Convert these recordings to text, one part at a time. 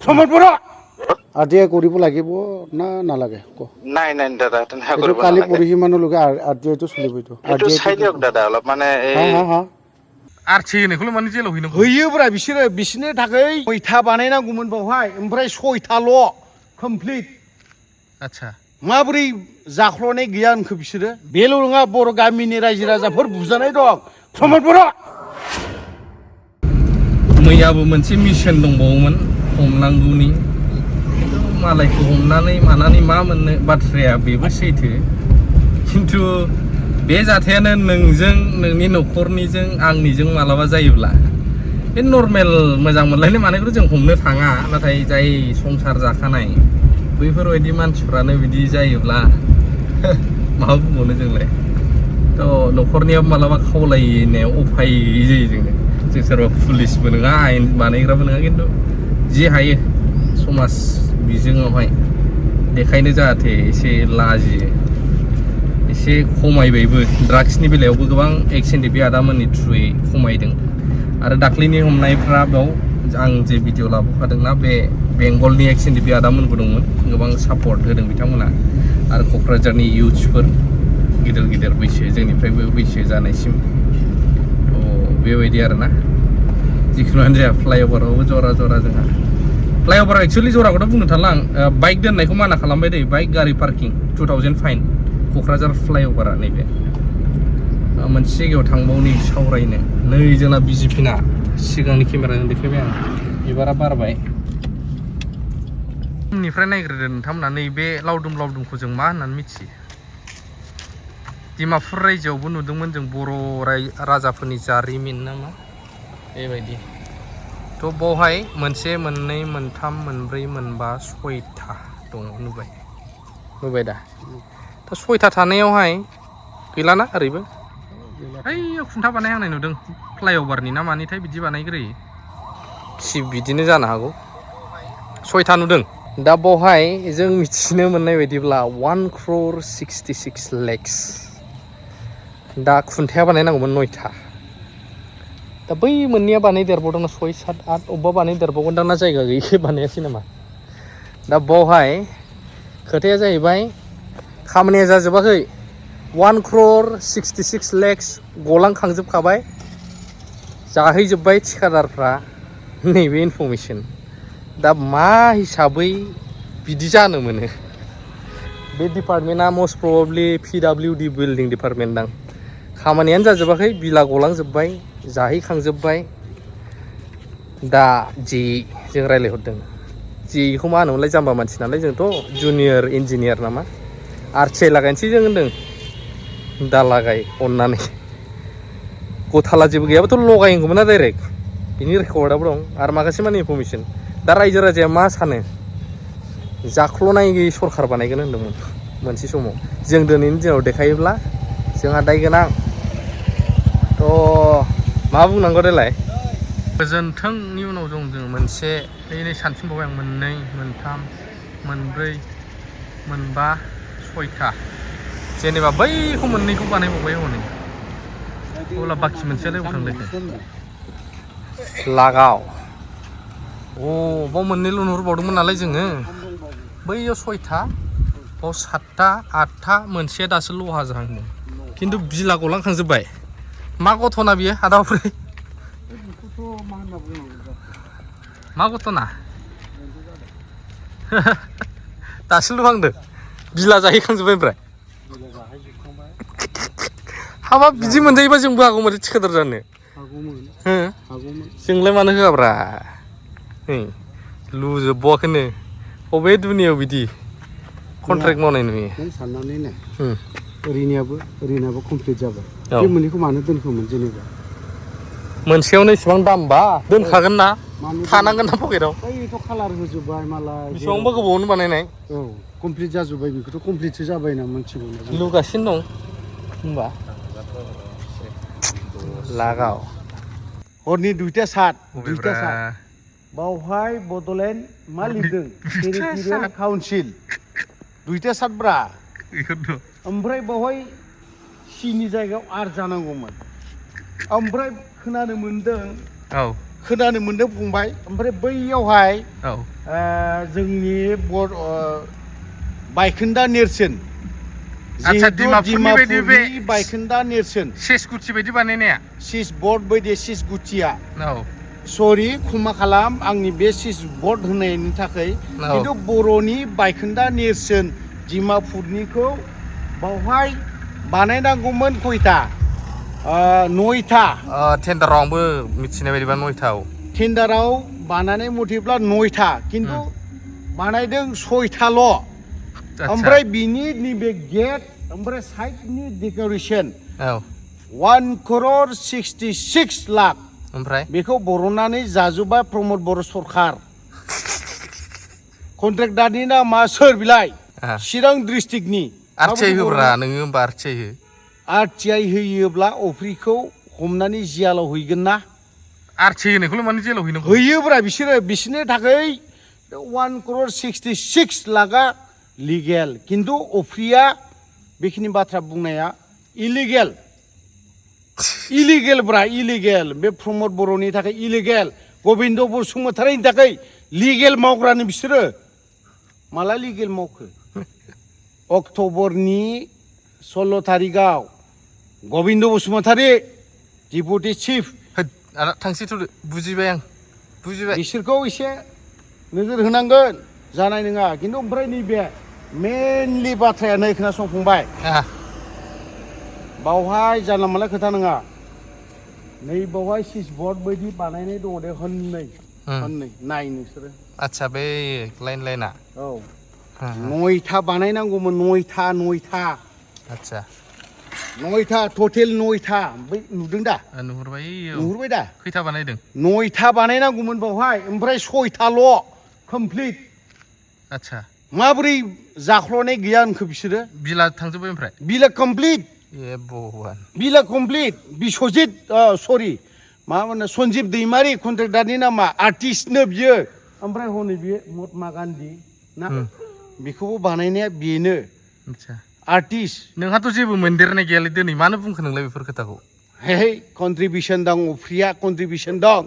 সমৰপুৰত RTI কৰিব লাগিব না নালাগে ক নাই নাই দাদা তেনেহা কৰিব কালি নালাগে পৰহি মানলৈকে RTI টো চলিব এইটো চাই দিয়ক দাদা অলপ মানে এই RTI होनायखौल' माने जेलाव हैनांगौ होयोब्रा बिसोरनो थाखाय 6था बानायनांगौमोन बावहाय ओमफ्राय 6थाल' कमप्लिट आच्छा माबोरै जाख्ल'नाय गैया होनखो बिसोरो बेल' नङा बर' गामिनि रायजो राजाफोर बुजानाय दं प्रमदपुराव मैयाबो मोनसे मिशन दंबावोमोन हमनांगौनि मालायखौ हमनानै मानानै मा मोननो बाथ्राया बेबो सैथो खिन्थु बे जाथायानो नोंजों नोंनि न'खरनिजों आंनिजों मालाबा जायोब्ला बे नर्मेल मोजां मोनलायनाय मानायखौ जों हमनो थाङा नाथाय जाय संसार जाखानाय बैफोरबायदि मानसिफ्रानो बिदि जायोब्ला मा बुंबावनो जोंलाय थ' न'खरनियाबो मालाबा खावलायनायाव उफाय गैयि जायो जों सोरबा पुलिसबो नङा आयेन बानायग्राबो नङा खिन्थु जि हायो समाज बिजोङावहाय देखायनो जाहाथे एसे लाजियो एसे खमायबायबो ड्राग्सनि बेलायावबो गोबां एक्सन बे आदामोननि थ्रुयै खमायदों आरो दाख्लैनि हमनायफ्रा बेयाव आं जे भिडिअ लाबोफादोंना बे बेंगलनि एक्सन बे आदामोनबो दंमोन गोबां सापर्ट होदों बिथांमोना आरो क'क्राझारनि इयुथ्सफोर गिदिर गिदिर बैसो जोंनिफ्रायबो बैसो जानायसिम थ' बेबायदि आरोना जिखुनुआनो जाया फ्लाइअभारावबो जरा जरा जोंहा फ्लाइअभार एक्चुअलि जराखौथ' बुंनो थांला आं बाइक दोननायखौ माना खालामबाय दै बाइक गारि पार्किं 2000 फाइन क'क्राझार फ्लाइअभारा नैबे मोनसे जायगायाव थांबावनि सावरायनो नै जोंना बिजेपिना सिगांनि केमेराजों देखायबाय आं बिबारा बारबाय उननिफ्राय नायग्रोदो नोंथांमोना नैबे लावदुम लावदुमखौ जों मा होननानै मिथियो डिमापुर रायजोआवबो नुदोंमोन जों बर' राजाफोरनि जारिमिन नामा बेबायदि थ' बावहाय मोनसे मोननै मोनथाम मोनब्रै मोनबा 6था दङ नुबाय दा दा 6था थानायावहाय गैलाना ओरैबो ओइ खुन्था बानायहांनाय नुदों फ्लाइअभारनि ना मानिथाय बिदि बानायग्रोयो बिदिनो जानो हागौ 6था नुदों दा बावहाय जों मिथिनो मोननाय बायदिब्ला 1,66 lakhs दा खुन्थाया बानायनांगौमोन 9था दा बै मोननैया बानायदेरबावदोंना 6, 7, 8 अबेबा बानायदेरबावगोनदां ना जायगा गैयिखाय बानायासै नामा दा बावहाय खोथाया जाहैबाय खामानिया जाजोबाखै 1,66 lakhs गलांखांजोबखाबाय जाहैजोब्बाय थिखादारफ्रा नैबे इनफरमेसन दा मा हिसाबै बिदि जानो मोनो बे डिपार्टमेन्टआ मस्ट प्रबाबलि PWD बिल्डिं डिपार्टमेन्ट दां खामानियानो जाजोबाखै बिला गलांजोब्बाय जाहैखांजोब्बाय दा जे जों रायज्लायहरदों जेखौ मा होनोमोनलाय जाम्बा मानसि नालाय जोंथ' जुनियर इन्जिनियार नामा RTI लागायनोसै जों होनदों दा लागाय अननानै गथाला जेबो गैयाबाथ' लगायगौमोन ना डाइरेक्ट बिनि रेकर्डआबो दं आरो माखासे माने इनफरमेसन दा रायजो राजाया मा सानो जाख्ल'नाय गैयै सरखार बानायगोन होनदोंमोन मोनसे समाव जों दिनैनि दिनाव देखायोब्ला जोंहा दाय गोनां थ' मा बुंनांगौ देलाय गोजोन्थोंनि उनाव जों मोनसे नै सानफिनबावबाय आं मोननै मोनथाम मोनब्रै मोनबा 6था जेनेबा बैखौ मोननैखौ बानायबावबाय हनै अब्ला बाखि मोनसेयालाय बबाव थांदों लागाव बाव मोननैल' नुहुरबावदोंमोन नालाय जोङो बैयाव 6था बाव 7था 8था मोनसेया दासो लहा जाहांदों खिन्थु बिला गलांखांजोब्बाय मा गथ'ना बियो आदाफ्राय मा गथ'ना दासो लुहांदों बिला जाहैखांजोब्बाय ओमफ्राय हाबाब बिदि मोनजायोबा जोंबो हागौ माथो थिखादार जानो जोंलाय मानो होआब्रा लुजोबबावाखैनो बबे दुनियाव बिदि कन्ट्रेक्ट मावनाय नुयो नों साननानै नाय ओरैनाबो कमप्लिट जाबाय बे मोननैखौ मानो दोनखोमोन जेनेबा मोनसेयावनो इसेबां दामबा दोनखागोन ना थानांगोन ना पकेटाव बैथ' कालार होजोब्बाय मालाय बेसेबांबा गोबावनो बानायनाय औ कमप्लिट जाजोब्बाय बेखौथ' कमप्लिटसो जाबाय ना मोनथिगौ लुगासिनो दं होनबा लागाव हरनि 2टा 7 बावहाय बड'लेण्ड मा लिरदों टेरिटरियेल काउन्सिल 2टा 7 ब्रा ओमफ्राय बावहाय सिनि जायगायाव आर जानांगौमोन ओमफ्राय खोनानो मोनदों खोनानो मोन्दों फंबाय ओमफ्राय बैयावहाय औ जोंनि बायखोन्दा नेरसोन आच्छा डिमापुरनि बायखोन्दा नेरसोन सेस गुथि बायदि बानायनाया सिस बर्ड बायदि सिस गुथिया औ सरि क्षमा खालाम आंनि बे सिस बर्ड होनायनि थाखाय खिन्थु बर'नि बायखोन्दा नेरसोन डिमापुरनिखौ बावहाय बानायनांगौमोन खयथा 9था टेन्डाराव आंबो मिथिनाय बायदिबा 9था टेन्डाराव बानायनाय मथेब्ला 9था खिन्थु बानायदों 6थाल' ओमफ्राय बिनि नैबे गेट ओमफ्राय साइडनि डेक'रेसन 1,66 लाख ओमफ्राय बेखौ बर'नानै जाजोब्बाय प्रमद बर' सरखार कन्ट्रेक्टारनि नामा सोर बिलाय चिरां डिस्ट्रिक्टनि RTI होब्रा नोङो होमबा RTI हो RTI होयोब्ला अफ्रिखौ हमनानै जियालाव हैगोन ना RTI होनायखौल' माने जेलाव हैनांगौ होयोब्रा बिसोरनि थाखाय 1,66 लाखा लिगेल खिन्थु अफ्रिया बेखिनि बाथ्रा बुंनाया इलिगेलब्रा इलिगेल बे प्रमद बर'नि थाखाय इलिगेल गबिन्द बसुमतारिनि थाखाय लिगेल मावग्रानि बिसोरो माला लिगेल मावखो अक्ट'बरनि 16 थारिखआव गबिन्द बसुमतारि डिपुटि चिफ थांसैथ' बुजिबाय आं बुजिबाय बिसोरखौ एसे नोजोर होनांगोन जानाय नङा खिन्थु ओमफ्राय नैबे मेनलि बाथ्राया नै खोनासंफंबाय बावहाय जानला मोनला खोथा नङा नै बावहाय सुइस बर्ड बायदि बानायनाय दङ दे हननै नाय नोंसोरो आच्छा बे लाइना औ 9था बानायनांगौमोन 9था आच्छा 9था टटेल 9था बै नुदों दा नुहुरबाय दा खैथा बानायदों 9था बानायनांगौमोन बावहाय ओमफ्राय 6थाल' कमप्लिट आच्छा माबोरै जाख्ल'नाय गैया होनखो बिसोरो बिला थांजोब्बाय ओमफ्राय बिला कमप्लिट बिला कमप्लिट बिश्वजित सरि मा होनो सन्जिब दैमारि कन्ट्रेक्टारनि नामा आर्टिस्टनो बियो ओमफ्राय हनै बियो महात्मा गान्धी ना बेखौबो बानायनाया बेनो आर्टिस्ट नोंहाथ' जेबो मोनदेरनाय गैयालै दिनै मानो बुंखो नोंलाय बेफोर खोथाखौ हे कन्ट्रिबिउसन दं अफ्रिया कन्ट्रिबिउसन दं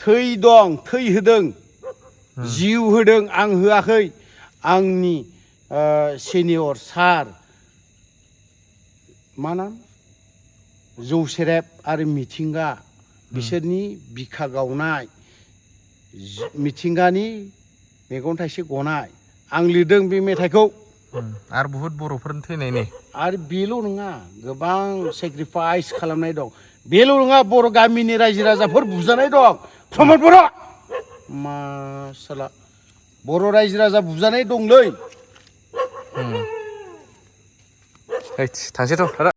थै दं थै होदों जिउ होदों आं होआखै आंनि सिनियर सार मा नाम जौ सेरेब आरो मिथिंगा बिसोरनि बिखा गावनाय मिथिंगानि मेगन थाइसे गनाय आं लिरदों बे मेथाइखौ आरो बुहुत बर'फोरनि थैनायनि आरो बेल' नङा गोबां सेक्रिफाइस खालामनाय दं बेल' नङा बर' गामिनि रायजो राजाफोर बुजानाय दं प्रमद बर' मासाला बर' रायजो राजा बुजानाय दंलै थांसैथ'